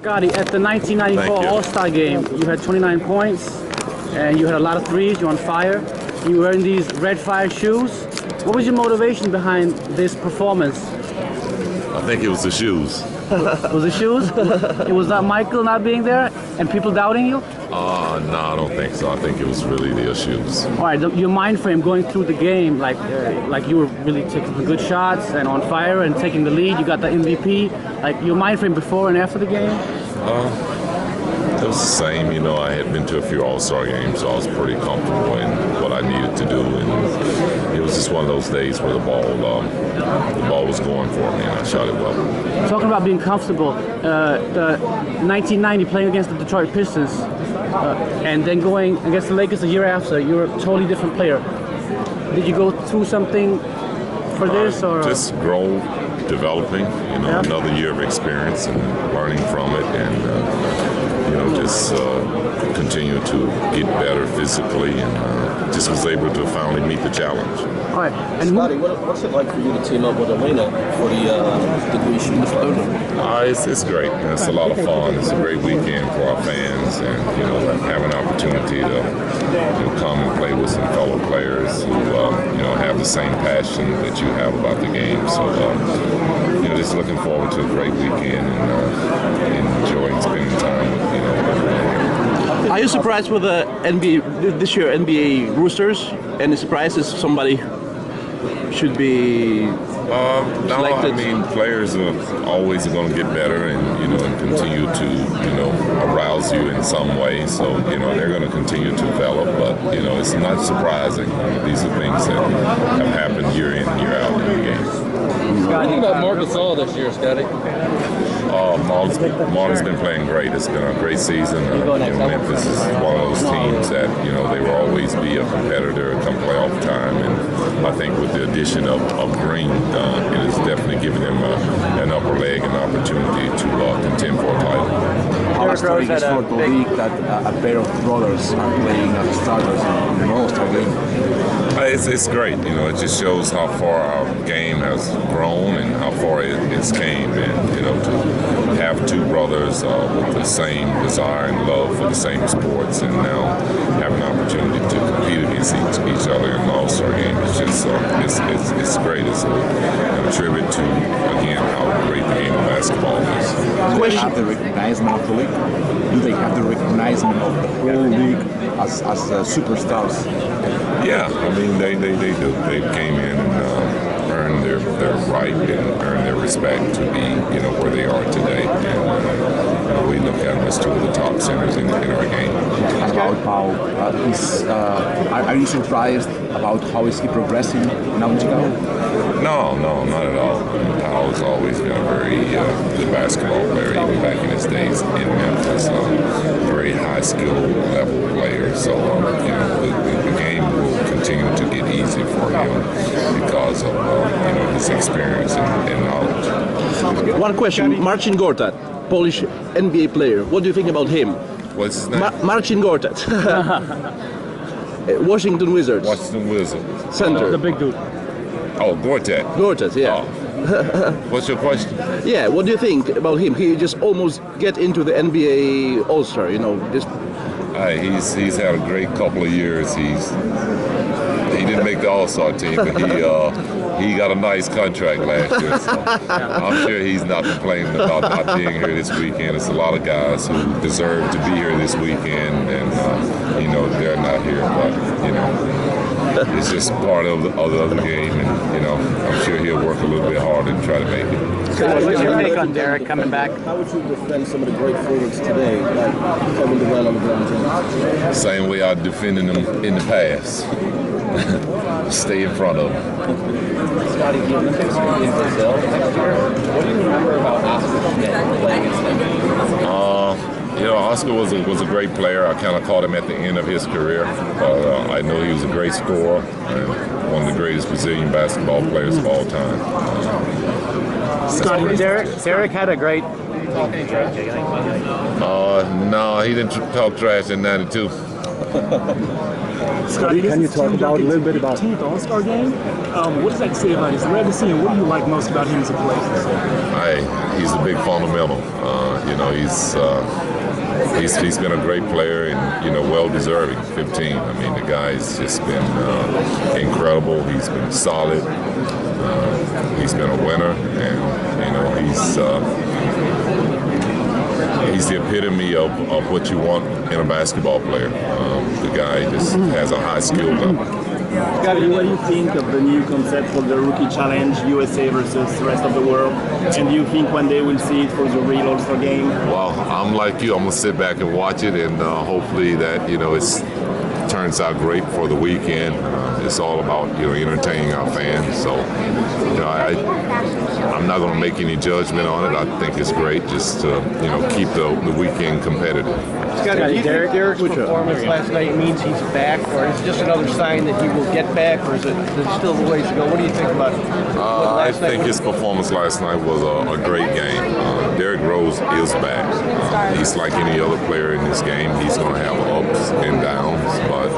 Scottie, at the 1994 All-Star Game, you had 29 points, and you had a lot of threes. You're on fire. You were wearing these red fire shoes. What was your motivation behind this performance? I think it was the shoes. Was it shoes? It was not Michael not being there and people doubting you? No, I don't think so. I think it was really the shoes. All right, your mind frame going through the game, like you were really taking some good shots and on fire and taking the lead. You got the MVP. Like your mind frame before and after the game? It was the same. You know, I had been to a few All-Star games, so I was pretty comfortable in what I needed to do. And it was just one of those days where the ball was going for me, and I shot it well. Talking about being comfortable, the 1990 playing against the Detroit Pistons, and then going against the Lakers a year after, you're a totally different player. Did you go through something for this, or just grow, developing? You know, another year of experience and learning from it, and you know, just continue to get better physically, and just was able to finally meet the challenge. All right. And Scottie, what's it like for you to team up with Elena for the degree shooting floater? It's great. It's a lot of fun. It's a great weekend for our fans, and you know, have an opportunity to come and play with some fellow players who you know, have the same passion that you have about the game. So you know, just looking forward to a great weekend and enjoying spending time with everyone. Are you surprised with the NBA this year NBA roosters? Any surprises? Somebody should be selected? No, I mean, players are always going to get better, and you know, and continue to, you know, arouse you in some way. So you know, they're going to continue to develop, but you know, it's not surprising. These are things that have happened year in, year out in the game. What do you think about Marc Gasol this year, Scottie? Martin's been playing great. It's been a great season. You know, Memphis is one of those teams that, you know, they will always be a competitor come playoff time, and I think with the addition of Green, it has definitely given them an upper leg and opportunity to contend for a title. How historic is for the league that a pair of brothers are playing as starters in an All-Star game? It's great. You know, it just shows how far our game has grown and how far it's came. And you know, to have two brothers with the same desire and love for the same sports, and now have an opportunity to compete against each other in an All-Star game, it's just it's great. It's a tribute to, again, how great the game of basketball is. Do they have the recognition of the league? Do they have the recognition of the whole league as superstars? Yeah, I mean, they do. They came in and earned their right and earned their respect to be, you know, where they are today. And you know, we look at them as two of the top centers in our game. And about how are you surprised about how is he progressing now in Chicago? No, not at all. Powell has always been a very good basketball player, even back in his days in Memphis. Very high skill level player. So you know, the game will continue to get easy for him because of you know, his experience and knowledge. One question: Marcin Gortat, Polish NBA player. What do you think about him? What's his name? Marcin Gortat, Washington Wizards. Washington Wizards. Center. the big dude? Oh, Gortat. Gortat, yeah. Oh. What's your question? Yeah, what do you think about him? He just almost get into the NBA All-Star, you know. Just He's had a great couple of years. He didn't make the All-Star team, but he got a nice contract last year. So I'm sure he's not complaining about not being here this weekend. There's a lot of guys who deserve to be here this weekend, and you know, they're not here. But you know, it's just part of the other game, and you know, I'm sure he'll work a little bit harder and try to make it. What's your take on Derek coming back? How would you defend some of the great forwards today, like Kevin Durant on LeBron James? Same way I defended them in the past. Stay in front of them. Scottie, the Olympics will be in Brazil next year. What do you remember about Oscar Schmidt playing against him? You know, Oscar was a great player. I kind of caught him at the end of his career. I know he was a great scorer and one of the greatest Brazilian basketball players of all time. Scottie, Derek had a great. No, he didn't talk trash in '92. Scottie, can you talk about a little bit about 15th All-Star game? What does that say about his legacy, and what do you like most about him as a player? He's a big fundamental. He's been a great player and well deserving. 15. I mean, the guy's just been incredible. He's been solid. He's been a winner, and he's the epitome of what you want in a basketball player. The guy just has a high skill level. Scottie, what do you think of the new concept for the Rookie Challenge, USA versus the rest of the world? And do you think one day we'll see it for the real All-Star game? Well, I'm like you. I'm going to sit back and watch it, and hopefully that, it turns out great for the weekend. It's all about, entertaining our fans. So, I'm not going to make any judgment on it. I think it's great just to, keep the weekend competitive. Scottie, do you think Derek's performance last night means he's back, or is it just another sign that he will get back, or is it there's still a ways to go? What do you think about it? I think his performance last night was a great game. Derrick Rose is back. He's like any other player in this game. He's going to have ups and downs, but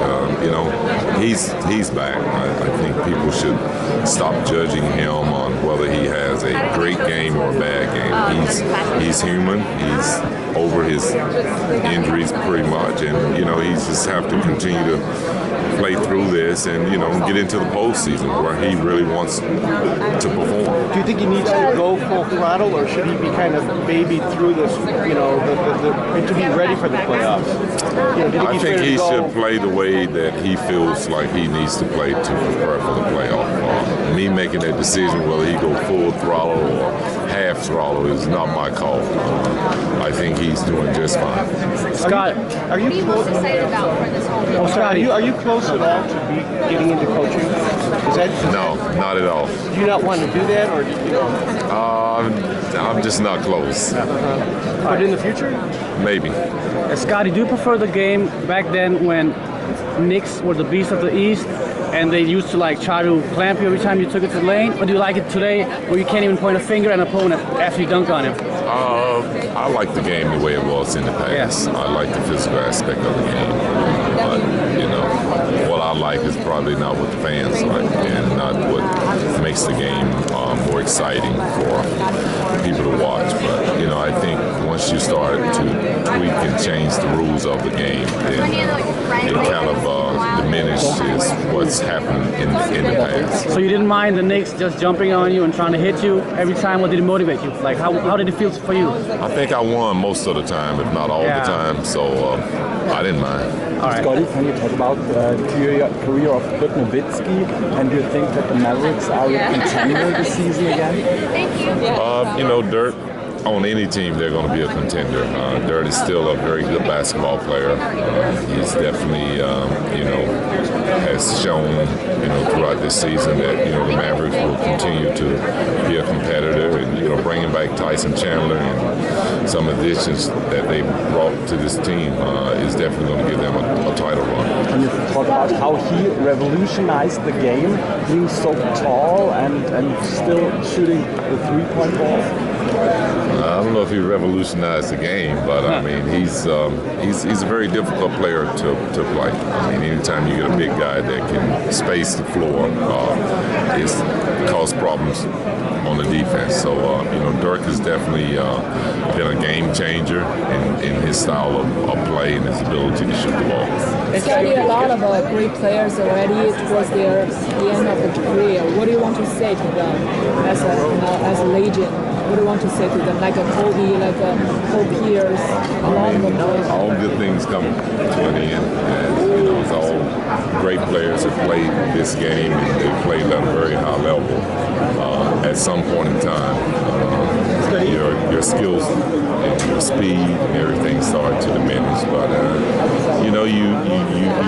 he's back. I think people should stop judging him on whether he has a great game or a bad game. He's human. He's over his injuries pretty much, and he just have to continue to play through this and get into the postseason where he really wants to perform. Do you think he needs to go full throttle, or should he be kind of babied through this, to be ready for the playoffs? I think he should play the way that he feels like he needs to play to prepare for the playoff. Me making that decision whether he go full throttle or half throttle is not my call. I think he's doing just fine. Scott, are you most excited about for this whole? Scott, are you close at all to getting into coaching? No, not at all. Do you not want to do that, or I'm just not close. But in the future, maybe. Scottie, do you prefer the game back then when Knicks were the beast of the East and they used to try to clamp you every time you took it to the lane? Or do you like it today where you can't even point a finger at an opponent after you dunk on him? I like the game the way it was in the past. Yeah. I like the physical aspect of the game. But, what I like is probably not what the fans like and not what makes the game more exciting for people to watch. But, I think once you start to tweak and change the rules of the game, then it kind of diminishes what's happened in the past. So you didn't mind the Knicks just jumping on you and trying to hit you every time? What did it motivate you? How did it feel for you? I think I won most of the time, if not all the time, so I didn't mind. All right. Scottie, can you talk about the career of Dirk Nowitzki, and do you think that the Mavericks are a contender this season again? Thank you. Dirk, on any team, they're going to be a contender. Dirk is still a very good basketball player. He's definitely, has shown, throughout this season that, the Mavericks will continue to be a competitor. And, bringing back Tyson Chandler and some additions that they brought to this team is definitely going to give them a title run. Can you talk about how he revolutionized the game, being so tall and still shooting the three-point ball? I don't know if he revolutionized the game, but I mean he's a very difficult player to play. I mean, anytime you get a big guy that can space the floor, it causes problems on the defense. So Dirk has definitely been a game changer in his style of play and his ability to shoot the ball. Scottie, a lot of great players already towards the end of the career. What do you want to say to them as a legend? What do you want to say to them, like a Kobe, like a Kobe Pierce, a lot of them? All good things come to an end, and it's all great players have played this game and they played at a very high level. At some point in time, your skills and your speed and everything start to diminish, but you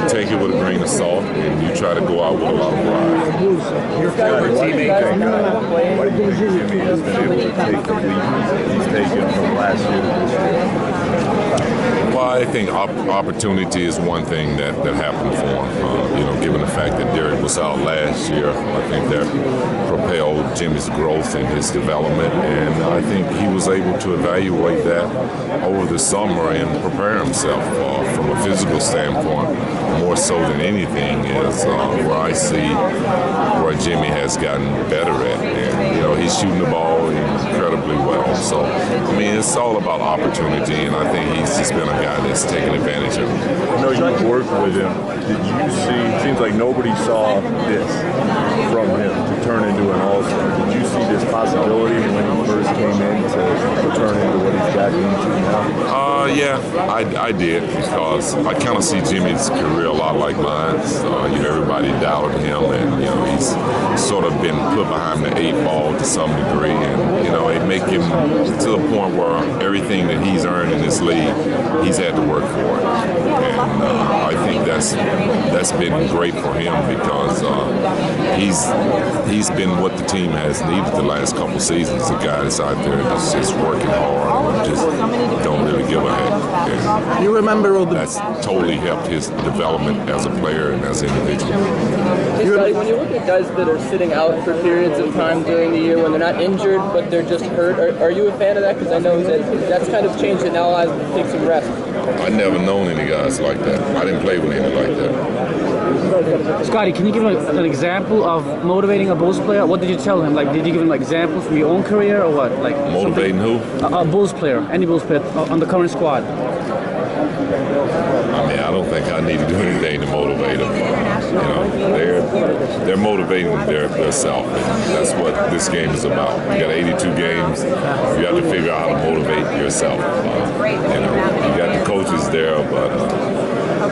take it with a grain of salt and you try to go out with a lot of pride. Your favorite teammate, what do you think Jimmy has been able to take the lead he's taken from last year to this year? Well, I think opportunity is one thing that happened for him. Given the fact that Derek was us out last year. I think that propelled Jimmy's growth and his development, and I think he was able to evaluate that over the summer and prepare himself from a physical standpoint, more so than anything is where I see where Jimmy has gotten better at. And, you know, he's shooting the ball incredibly well. So, I mean, it's all about opportunity, and I think he's just been a guy that's taken advantage of it. I know you worked with him. Did you see, it seems like nobody saw this from him to turn into an all-star. Did you see this possibility when he first came in to turn into what he's gotten into now? Yeah, I did, because I kind of see Jimmy's career a lot like mine. You know, everybody doubted him, and, you know, he's sort of been put behind the 8 ball to some degree, and, you know, it make him to the point where everything that he's earned in this league, he's had to work for it. And I think that's been great for him, because he's been what the team has needed the last couple seasons. A guy that's out there that's just working hard and just don't really give a heck. And You remember all the that's totally helped his development as a player and as an individual. Hey, Scottie, when you look at guys that are sitting out for periods of time during the year when they're not injured but they're just hurt, are you a fan of that? Because I know that's kind of changed it now. Allows them to take some rest. I never known any guys like that. I didn't play with any like that. Scottie, can you give an example of motivating a Bulls player? What did you tell him? Like, did you give him examples from your own career or what? Like Motivating who? A Bulls player, any Bulls player on the current squad. I mean, I don't think I need to do anything to motivate them. You know, they're motivating themselves. That's what this game is about. You got 82 games. You have to figure out how to motivate yourself. You know, you got the coaches there, but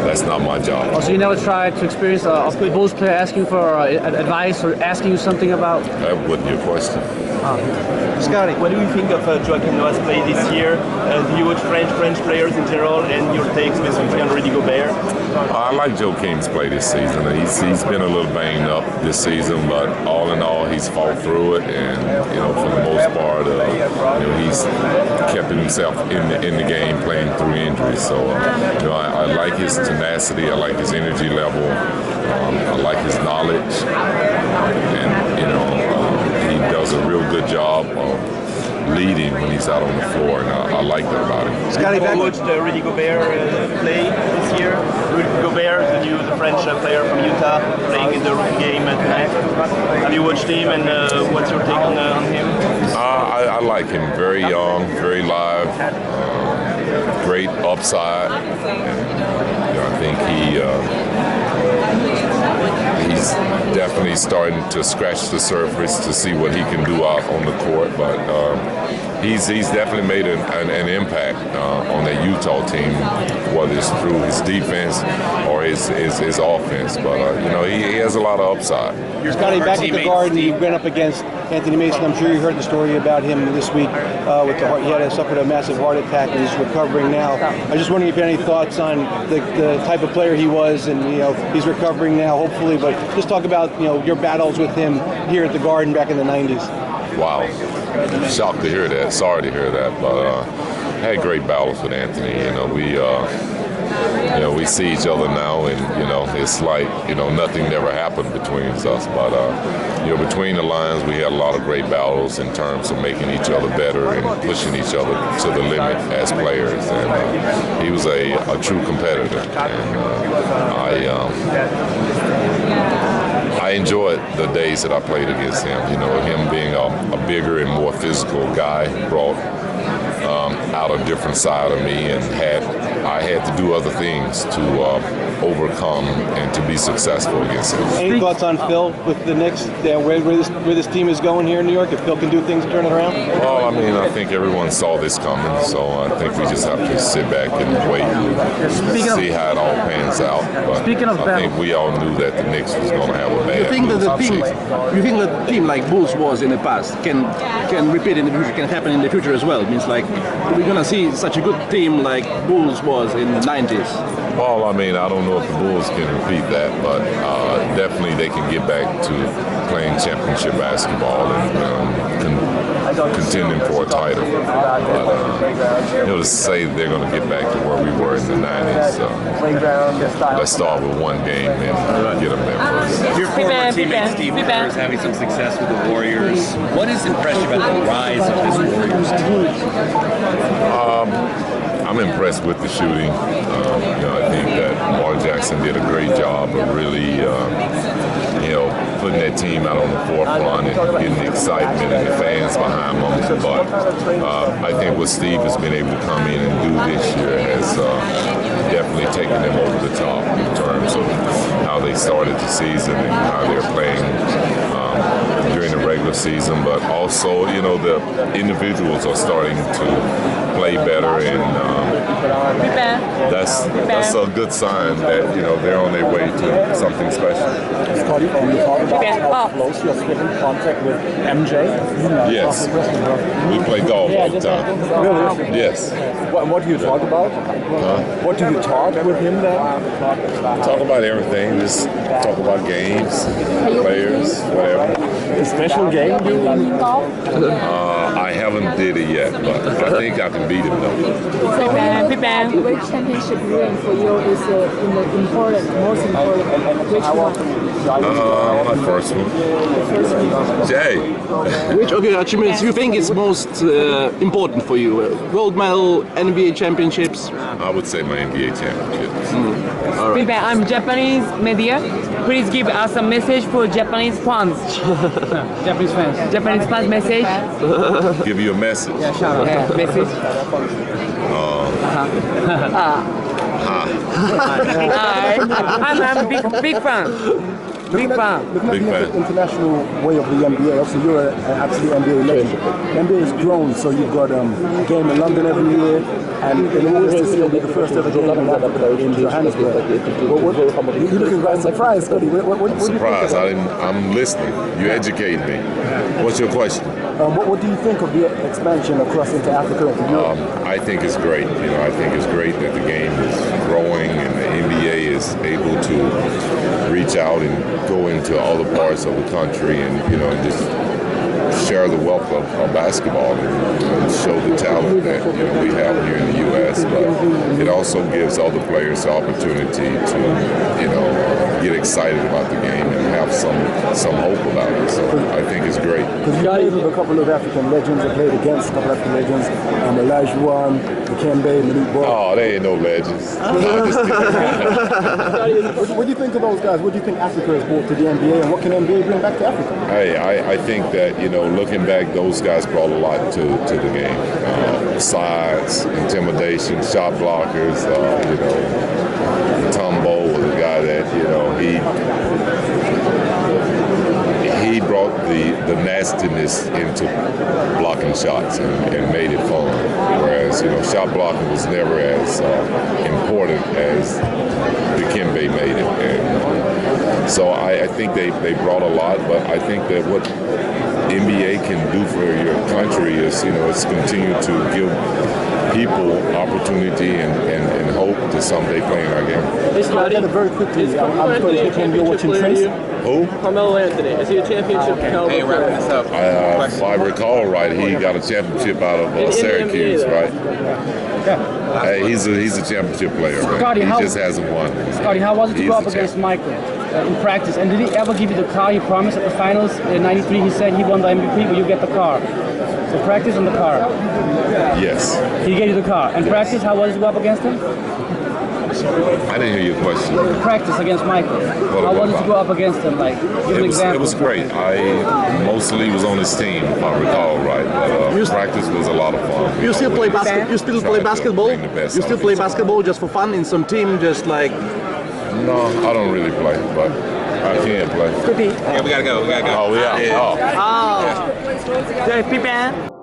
that's not my job. Oh, so you never tried to experience a Bulls player asking for advice or asking you something about? That wasn't your question. Scottie, what do you think of Joakim Noah's play this year? Do you watch French players in general, and your takes specifically on Rudy Gobert? I like Joakim's play this season. He's been a little banged up this season, but all in all, he's fought through it, and you know, for the most part, you know, he's kept himself in the game, playing through injuries. So, you know, I like his tenacity. I like his energy level. I like his knowledge, and you know, he does a real good job of leading when he's out on the floor, and I like that about him. Scottie, I watched Rudy Gobert play this year. Rudy Gobert, the French player from Utah, playing in the rookie game tonight. Have you watched him, and what's your take on him? I like him. Very young, very live, great upside. And, you know, I think he's definitely starting to scratch the surface to see what he can do out on the court, but he's definitely made an impact on that Utah team, whether it's through his defense or his offense. But you know, he has a lot of upside. Scottie, back at the Garden, he went up against Anthony Mason. I'm sure you heard the story about him this week. With the heart, he had suffered a massive heart attack and he's recovering now. I was just wondering if you had any thoughts on the type of player he was, and you know, he's recovering now, hopefully. But just talk about, you know, your battles with him here at the Garden back in the '90s. Wow, shocked to hear that. Sorry to hear that, but had great battles with Anthony. You know, we see each other now, and you know, it's like, you know, nothing never happened between us. But you know, between the lines, we had a lot of great battles in terms of making each other better and pushing each other to the limit as players. And he was a true competitor, and I enjoyed the days that I played against him. You know, him being a bigger and more physical guy brought out a different side of me, and I had to do other things to overcome and to be successful against him. Any thoughts on Phil with the Knicks, where this team is going here in New York? If Phil can do things to turn it around? Well, I mean, I think everyone saw this coming, so I think we just have to sit back and wait and see how it all pans out. But I think we all knew that the Knicks was going to have a bad season. You think that a team like Bulls was in the past can repeat in the future, can happen in the future as well? It means like we're going to see such a good team like Bulls was in the 90s. Well, I mean, I don't know if the Bulls can repeat that, but definitely they can get back to playing championship basketball and contending for a title. But to say they're going to get back to where we were in the 90s, let's start with one game and get them there first. Your former teammate Steve Kerr is having some success with the Warriors. What has impressed you about the rise of this Warriors team? I'm impressed with the shooting. I think that Mark Jackson did a great job of really, putting that team out on the forefront and getting the excitement and the fans behind them. But I think what Steve has been able to come in and do this year has definitely taken them over the top in terms of how they started the season and how they're playing during the regular season. But also, the individuals are starting to play better, and that's a good sign that they're on their way to something special. Scottie, can you talk about how close you're in contact with MJ? Yes, we play golf all the time. Really? Yes. What do you talk about? What do you talk with him then? Talk about everything. Just talk about games, players, whatever. A special game you I haven't did it yet, but I think I can beat him though. Which championship ring for you is most important? Which one? My first one. Jay. Which of your achievements you think is most important for you? Gold medal, NBA championships? I would say my NBA championships. All right. I'm Japanese media. Please give us a message for Japanese fans. Japanese fans. Japanese fans message. Give you a message. Yeah, message. I'm big fan. Big fan. Looking at the international way of the NBA, obviously you're an absolute NBA legend. The NBA has grown, so you've got a game in London every year, and in August this year will be the first ever game in Johannesburg. You're looking quite surprised, Scottie. What Surprised. I'm listening. You educate me. What's your question? What do you think of the expansion across into Africa and Europe? I think it's great. I think it's great that the game is growing and the NBA is able to reach out and go into other parts of the country and just share the wealth of basketball and show the talent that we have here in the U.S. But it also gives other players the opportunity to get excited about the game and have some hope about it. So I think it's great. Because you played with a couple of African legends, I played against a couple of African legends, Olajuwon, Dikembe, Malik Ball. Oh, they ain't no legends. What do you think of those guys? What do you think Africa has brought to the NBA, and what can NBA bring back to Africa? Hey, I think that, looking back, those guys brought a lot to the game. Size, intimidation, shot blockers, Tumbo was a guy that, he brought the nastiness into blocking shots and made it fun. Whereas, shot blocking was never as important as Dikembe made it. And so I think they brought a lot, but I think that what NBA can do for your country is, it's continue to give people opportunity and hope to someday play in our game. Very quickly, I'm going to you're watching Trace. Who? Carmelo Anthony. Is he a championship caliber Hey, wrapping player? this up. If I recall right, he got a championship out of Syracuse, right? Hey, he's a championship player. Man. Scottie, he just hasn't won. Scottie, how was it to He's go up the against champion. Michael in practice? And did he ever give you the car he promised at the finals in '93? He said he won the MVP, but you get the car. So practice and the car. Yes. He gave you the car. And practice, how was it to go up against him? I didn't hear your question. Practice against Michael. How was it to go up against him? Like, give an example. It was great. I mostly was on his team, if I recall right. But practice was a lot of fun. You still play basketball? You still play basketball? You still play basketball just for fun in some team, just like? No, I don't really play, but I can play. Yeah, we gotta go. Oh, yeah. Oh, Pippen.